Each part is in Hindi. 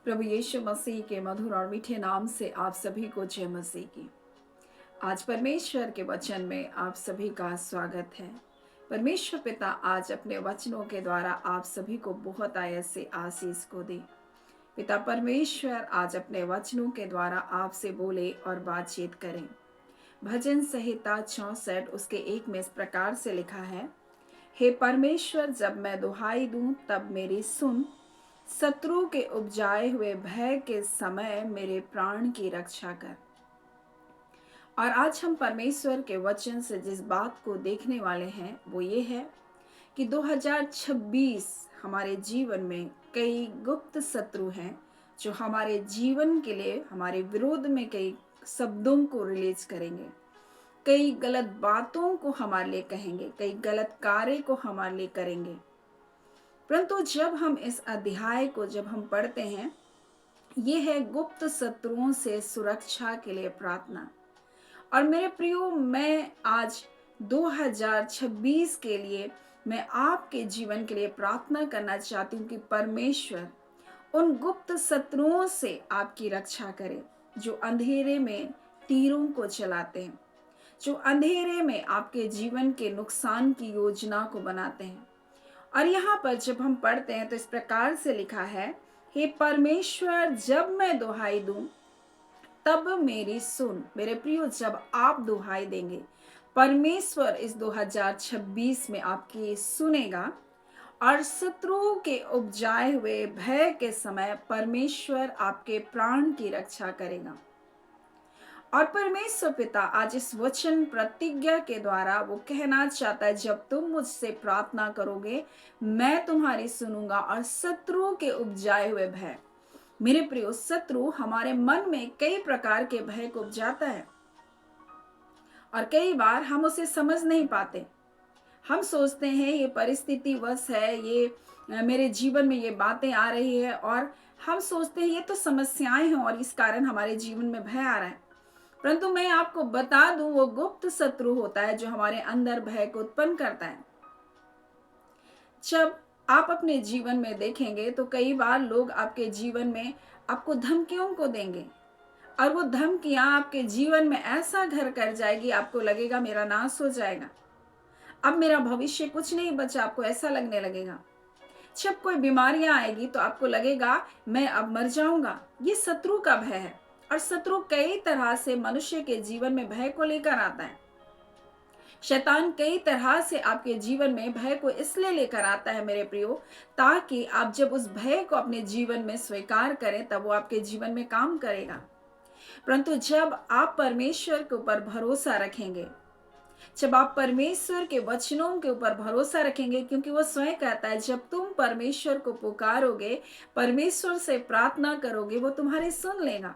प्रभु यीशु मसीह के मधुर और मीठे नाम से आप सभी को जय मसीह की। आज परमेश्वर के वचन में आप सभी का स्वागत है। परमेश्वर पिता आज अपने वचनों के द्वारा आप सभी को बहुत आयत से आशीष को दे। पिता परमेश्वर आज अपने वचनों के द्वारा आपसे बोले और बातचीत करें। भजन संहिता 64 उसके 1 में इस प्रकार से लिखा है, हे परमेश्वर, जब मैं दुहाई दूं तब मेरी सुन, शत्रु के उपजाए हुए भय के समय मेरे प्राण की रक्षा कर। और आज हम परमेश्वर के वचन से जिस बात को देखने वाले हैं वो ये है कि 2026 हमारे जीवन में कई गुप्त शत्रु हैं जो हमारे जीवन के लिए हमारे विरोध में कई शब्दों को रिलीज करेंगे, कई गलत बातों को हमारे लिए कहेंगे, कई गलत कार्य को हमारे लिए करेंगे। परंतु जब हम इस अध्याय को जब हम पढ़ते हैं, ये है गुप्त शत्रुओं से सुरक्षा के लिए प्रार्थना। और मेरे प्रियो, मैं आज 2026 के लिए मैं आपके जीवन के लिए प्रार्थना करना चाहती हूँ कि परमेश्वर उन गुप्त शत्रुओं से आपकी रक्षा करे जो अंधेरे में तीरों को चलाते हैं, जो अंधेरे में आपके जीवन के नुकसान की योजना को बनाते हैं। और यहाँ पर जब हम पढ़ते हैं तो इस प्रकार से लिखा है, हे परमेश्वर, जब मैं दुहाई दूं तब मेरी सुन। मेरे प्रियो, जब आप दुहाई देंगे परमेश्वर इस 2026 में आपकी सुनेगा और शत्रु के उपजाए हुए भय के समय परमेश्वर आपके प्राण की रक्षा करेगा। और परमेश्वर पिता आज इस वचन प्रतिज्ञा के द्वारा वो कहना चाहता है, जब तुम मुझसे प्रार्थना करोगे मैं तुम्हारी सुनूंगा और शत्रु के उपजाए हुए भय। मेरे प्रियो, शत्रु हमारे मन में कई प्रकार के भय को उपजाता है और कई बार हम उसे समझ नहीं पाते। हम सोचते हैं ये परिस्थिति वश है, ये मेरे जीवन में ये बातें आ रही है और हम सोचते हैं ये तो समस्याएं हैं और इस कारण हमारे जीवन में भय आ रहा है। परंतु मैं आपको बता दूं, वो गुप्त शत्रु होता है जो हमारे अंदर भय को उत्पन्न करता है। जब आप अपने जीवन में देखेंगे तो कई बार लोग आपके जीवन में आपको धमकियों को देंगे और वो धमकियां आपके जीवन में ऐसा घर कर जाएगी, आपको लगेगा मेरा नाश हो जाएगा, अब मेरा भविष्य कुछ नहीं बचा, आपको ऐसा लगने लगेगा। जब कोई बीमारियां आएगी तो आपको लगेगा मैं अब मर जाऊंगा। ये शत्रु का भय है और शत्रु कई तरह से मनुष्य के जीवन में भय को लेकर आता है। शैतान कई तरह से आपके जीवन में भय को इसलिए लेकर आता है मेरे प्रियो, ताकि आप जब उस भय को अपने जीवन में स्वीकार करें तब वो आपके जीवन में काम करेगा। परंतु जब आप परमेश्वर के ऊपर भरोसा रखेंगे, जब आप परमेश्वर के वचनों के ऊपर भरोसा रखेंगे, क्योंकि वो स्वयं कहता है जब तुम परमेश्वर को पुकारोगे, परमेश्वर से प्रार्थना करोगे, वो तुम्हारी सुन लेगा,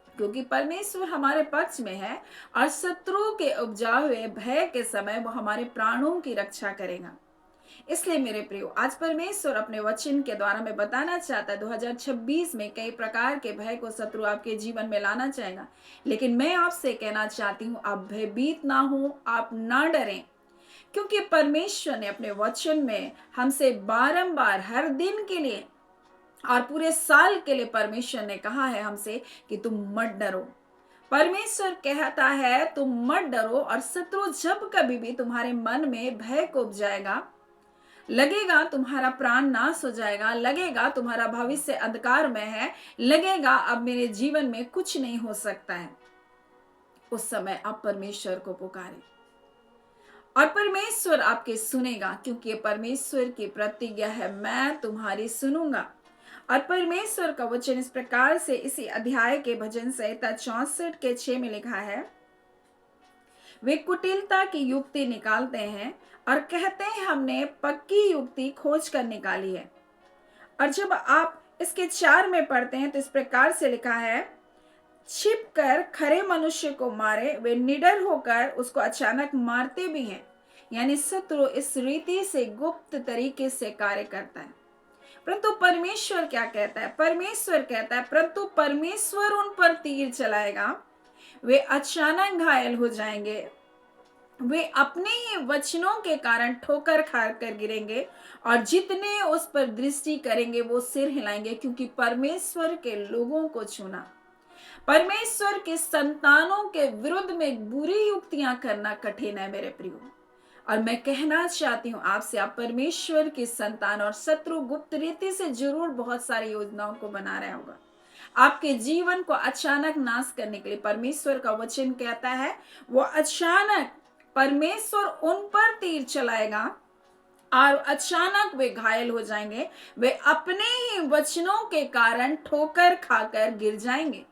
क्योंकि परमेश्वर हमारे पक्ष में है और शत्रु के उपजाए हुए भय के समय वो हमारे प्राणों की रक्षा करेगा। इसलिए मेरे प्रियो, आज परमेश्वर अपने वचन के द्वारा मैं बताना चाहता है 2026 में कई प्रकार के भय को शत्रु आपके जीवन में लाना चाहेगा, लेकिन मैं आपसे कहना चाहती हूँ आप भयभीत ना हो, आप ना डरें, क्योंकि परमेश्वर ने अपने वचन में हमसे बारंबार हर दिन के लिए और पूरे साल के लिए परमेश्वर ने कहा है हमसे कि तुम मत डरो। परमेश्वर कहता है तुम मत डरो। और शत्रु जब कभी भी तुम्हारे मन में भय को उपजाएगा, लगेगा तुम्हारा प्राण नाश हो जाएगा, लगेगा तुम्हारा भविष्य अंधकार में है, लगेगा अब मेरे जीवन में कुछ नहीं हो सकता है, उस समय आप परमेश्वर को पुकारें और परमेश्वर आपके सुनेगा, क्योंकि परमेश्वर की प्रतिज्ञा है, मैं तुम्हारी सुनूंगा। और परमेश्वर का वचन इस प्रकार से इसी अध्याय के भजन संहिता 64 के 6 में लिखा है, वे कुटिलता की युक्ति निकालते हैं और कहते हैं हमने पक्की युक्ति खोज कर निकाली है। और जब आप इसके 4 में पढ़ते हैं तो इस प्रकार से लिखा है, छिप कर खरे मनुष्य को मारे, वे निडर होकर उसको अचानक मारते भी हैं। यानी शत्रु इस रीति से गुप्त तरीके से कार्य करता है। परंतु परमेश्वर क्या कहता है? परमेश्वर कहता है परंतु परमेश्वर उन पर तीर चलाएगा, वे अचानक घायल हो जाएंगे वे अपने ही वचनों के कारण ठोकर खा कर गिरेंगे, और जितने उस पर दृष्टि करेंगे वो सिर हिलाएंगे, क्योंकि परमेश्वर के लोगों को चुना। परमेश्वर के संतानों के विरुद्ध में बुरी युक्तियां करना कठिन है मेरे प्रियो। और मैं कहना चाहती हूँ आपसे, आप परमेश्वर के संतान, और शत्रु गुप्त रीति से जरूर बहुत सारी योजनाओं को बना रहा होगा आपके जीवन को अचानक नाश करने के लिए। परमेश्वर का वचन कहता है वो अचानक परमेश्वर उन पर तीर चलाएगा और अचानक वे घायल हो जाएंगे। वे अपने ही वचनों के कारण ठोकर खाकर गिर जाएंगे।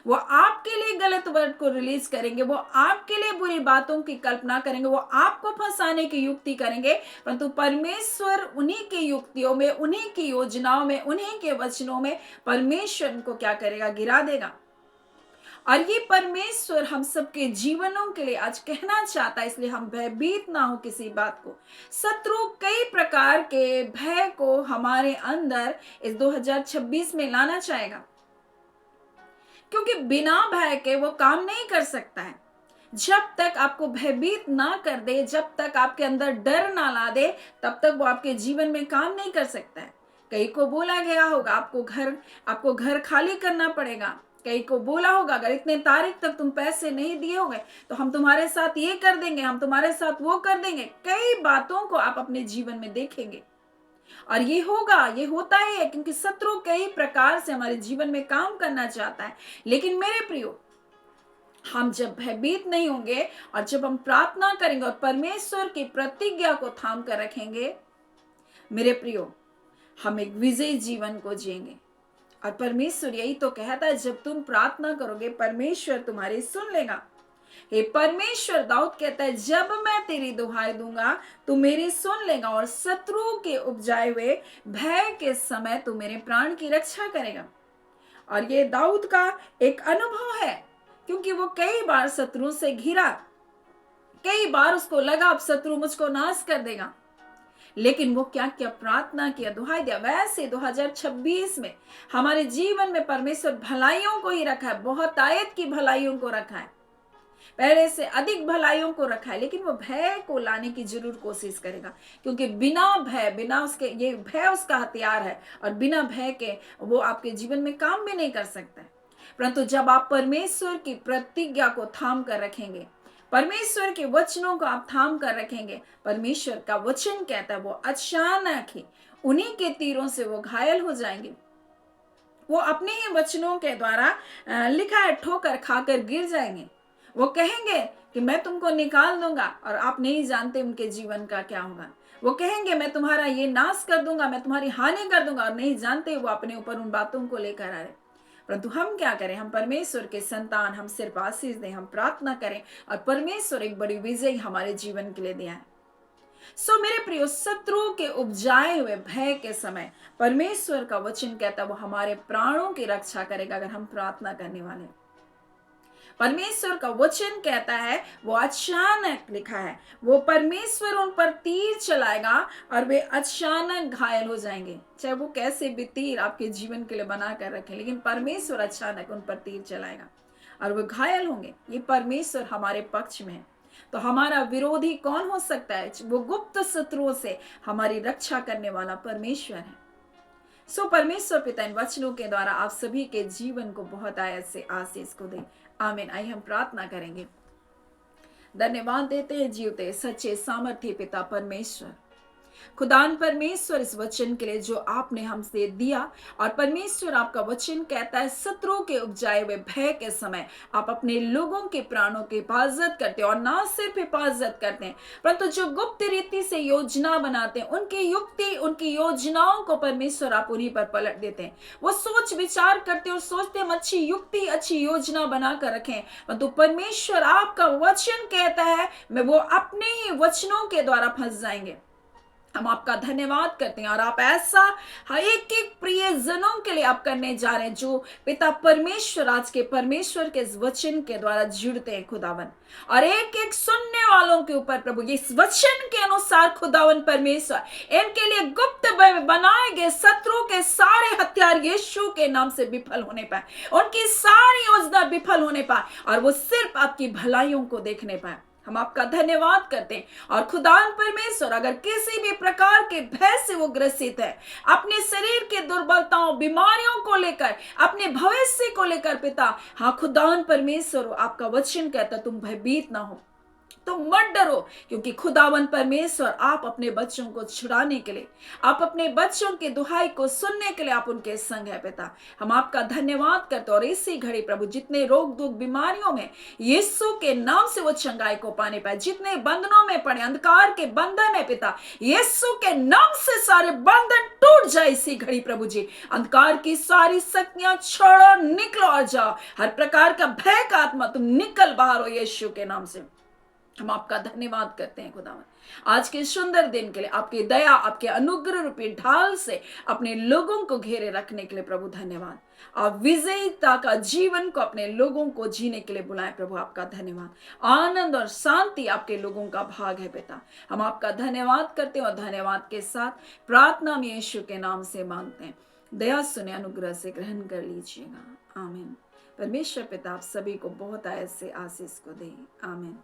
वो आपके लिए गलत वर्ड को रिलीज करेंगे, वो आपके लिए बुरी बातों की कल्पना करेंगे, वो आपको फंसाने की युक्ति करेंगे, परंतु परमेश्वर उन्हीं की युक्तियों में, उन्हीं की योजनाओं में, उन्हीं के वचनों में परमेश्वर उनको क्या करेगा, गिरा देगा। और ये परमेश्वर हम सबके जीवनों के लिए आज कहना चाहता है, इसलिए हम भयभीत ना हो किसी बात को। शत्रु कई प्रकार के भय को हमारे अंदर इस 2026 में लाना चाहेगा, क्योंकि बिना भय के वो काम नहीं कर सकता है। जब तक आपको भयभीत ना कर दे, जब तक आपके अंदर डर ना ला दे, तब तक वो आपके जीवन में काम नहीं कर सकता है। कई को बोला गया होगा आपको घर खाली करना पड़ेगा। कई को बोला होगा अगर इतने तारीख तक तुम पैसे नहीं दिए होगे तो हम तुम्हारे साथ ये कर देंगे, हम तुम्हारे साथ वो कर देंगे। कई बातों को आप अपने जीवन में देखेंगे और ये होगा, ये होता ही है, क्योंकि शत्रु कई प्रकार से हमारे जीवन में काम करना चाहता है। लेकिन मेरे प्रियो, हम जब भयभीत नहीं होंगे और जब हम प्रार्थना करेंगे और परमेश्वर की प्रतिज्ञा को थाम कर रखेंगे, मेरे प्रियो, हम एक विजयी जीवन को जिएंगे। और परमेश्वर यही तो कहता है, जब तुम प्रार्थना करोगे परमेश्वर तुम्हारी सुन लेगा। हे परमेश्वर, दाऊद कहता है, जब मैं तेरी दुहाई दूंगा तू मेरी सुन लेगा, और शत्रु के उपजाए हुए भय के समय तू मेरे प्राण की रक्षा करेगा। और ये दाऊद का एक अनुभव है, क्योंकि वो कई बार शत्रु से घिरा, कई बार उसको लगा अब शत्रु मुझको नाश कर देगा, लेकिन वो क्या क्या प्रार्थना किया, दुहाई दिया। वैसे 2026 में हमारे जीवन में परमेश्वर भलाइयों को ही रखा है, बहुत आयत की भलाइयों को रखा है, पहले से अधिक भलाइयों को रखा है, लेकिन वो भय को लाने की जरूर कोशिश करेगा, क्योंकि बिना भय, बिना उसके, ये भय उसका हथियार है, और बिना भय के वो आपके जीवन में काम भी नहीं कर सकता है। परंतु जब आप परमेश्वर की प्रतिज्ञा को थाम कर रखेंगे, परमेश्वर के वचनों को आप थाम कर रखेंगे, परमेश्वर का वचन कहता है वो अचानक ही उन्हीं के तीरों से वो घायल हो जाएंगे। वो अपने ही वचनों के द्वारा लिखा है ठोकर खाकर गिर जाएंगे। वो कहेंगे कि मैं तुमको निकाल दूंगा, और आप नहीं जानते उनके जीवन का क्या होगा। वो कहेंगे मैं तुम्हारा ये नाश कर दूंगा, मैं तुम्हारी हानि कर दूंगा, और नहीं जानते वो अपने ऊपर उन बातों को लेकर आ रहे। परंतु हम क्या करें, हम परमेश्वर के संतान, हम सिर्फ आशीष दें, हम प्रार्थना करें, और परमेश्वर एक बड़ी विजय हमारे जीवन के लिए दिया है। मेरे प्रियो, शत्रु के उपजाए हुए भय के समय परमेश्वर का वचन कहता है वो हमारे प्राणों की रक्षा करेगा, अगर हम प्रार्थना करने वाले। परमेश्वर का वचन कहता है वो अचानक, लिखा है, वो परमेश्वर उन पर तीर चलाएगा और वे अचानक घायल हो जाएंगे। चाहे वो कैसे भी तीर आपके जीवन के लिए बना कर रखें, लेकिन परमेश्वर अचानक उन पर तीर चलाएगा और वो घायल होंगे। ये परमेश्वर हमारे पक्ष में है, तो हमारा विरोधी कौन हो सकता है? वो गुप्त शत्रुओं से हमारी रक्षा करने वाला परमेश्वर है। परमेश्वर पिता इन वचनों के द्वारा आप सभी के जीवन को बहुत आयत से आशीष को दे। आमीन। आइए हम प्रार्थना करेंगे। धन्यवाद देते हैं जीवते सच्चे सामर्थ्य पिता परमेश्वर, खुदान परमेश्वर, इस वचन के लिए जो आपने हमसे दिया। और परमेश्वर, आपका वचन कहता है शत्रु के उपजाए हुए भय के समय आप अपने लोगों के प्राणों की हिफाजत करते हैं, और ना सिर्फ हिफाजत करते हैं परंतु जो गुप्त रीति से योजना बनाते हैं, उनकी युक्ति, उनकी योजनाओं को परमेश्वर आप उन्हीं पर पलट देते हैं। वो सोच विचार करते और सोचते हम अच्छी युक्ति, अच्छी योजना बना कर रखें, परंतु परमेश्वर आपका वचन कहता है मैं वो अपने ही वचनों के द्वारा फंस जाएंगे। हम आपका धन्यवाद करते हैं, और आप ऐसा एक एक प्रिय जनों के लिए आप करने जा रहे हैं जो पिता परमेश्वर आज के परमेश्वर के इस वचन के द्वारा जुड़ते हैं खुदावन, और एक एक सुनने वालों के ऊपर प्रभु ये इस वचन के अनुसार खुदावन परमेश्वर इनके लिए गुप्त बनाए गए शत्रु के सारे हथियार यीशु के नाम से विफल होने पाए, उनकी सारी योजना विफल होने पाए, और वो सिर्फ आपकी भलाइयों को देखने पाए। हम आपका धन्यवाद करते हैं। और खुदान परमेश्वर, अगर किसी भी प्रकार के भय से वो ग्रसित है, अपने शरीर के दुर्बलताओं, बीमारियों को लेकर, अपने भविष्य को लेकर पिता, हाँ खुदान परमेश्वर, आपका वचन कहता तुम भयभीत ना हो, तुम मत डरो, क्योंकि खुदावन परमेश्वर आप अपने बच्चों को छुड़ाने के लिए, आप अपने बच्चों के दुहाई को सुनने के लिए आप उनके संग है पिता। हम आपका धन्यवाद करते और इसी घड़ी प्रभु जितने रोग दुख बीमारियों में यीशु के नाम से वो चंगाई को पाने पाए, जितने बंधनों में पड़े, अंधकार के बंधन है पिता, यीशु के नाम से सारे बंधन टूट जाए इसी घड़ी प्रभु जी। अंधकार की सारी शक्तियां छोड़ो, निकलो और जाओ। हर प्रकार का भय का आत्मा तुम निकल बाहर हो यीशु के नाम से। हम आपका धन्यवाद करते हैं खुदावन, आज के सुंदर दिन के लिए, आपकी दया, आपके अनुग्रह रूपी ढाल से अपने लोगों को घेरे रखने के लिए प्रभु धन्यवाद। आप विजयता का जीवन को अपने लोगों को जीने के लिए बुलाएं प्रभु, आपका धन्यवाद। आनंद और शांति आपके लोगों का भाग है पिता। हम आपका धन्यवाद करते हैं और धन्यवाद के साथ प्रार्थना में यीशु के नाम से मांगते हैं। दया सुने, अनुग्रह से ग्रहण कर लीजिएगा। आमीन। परमेश्वर पिता आप सभी को बहुत ऐसे आशीष को दे। आमीन।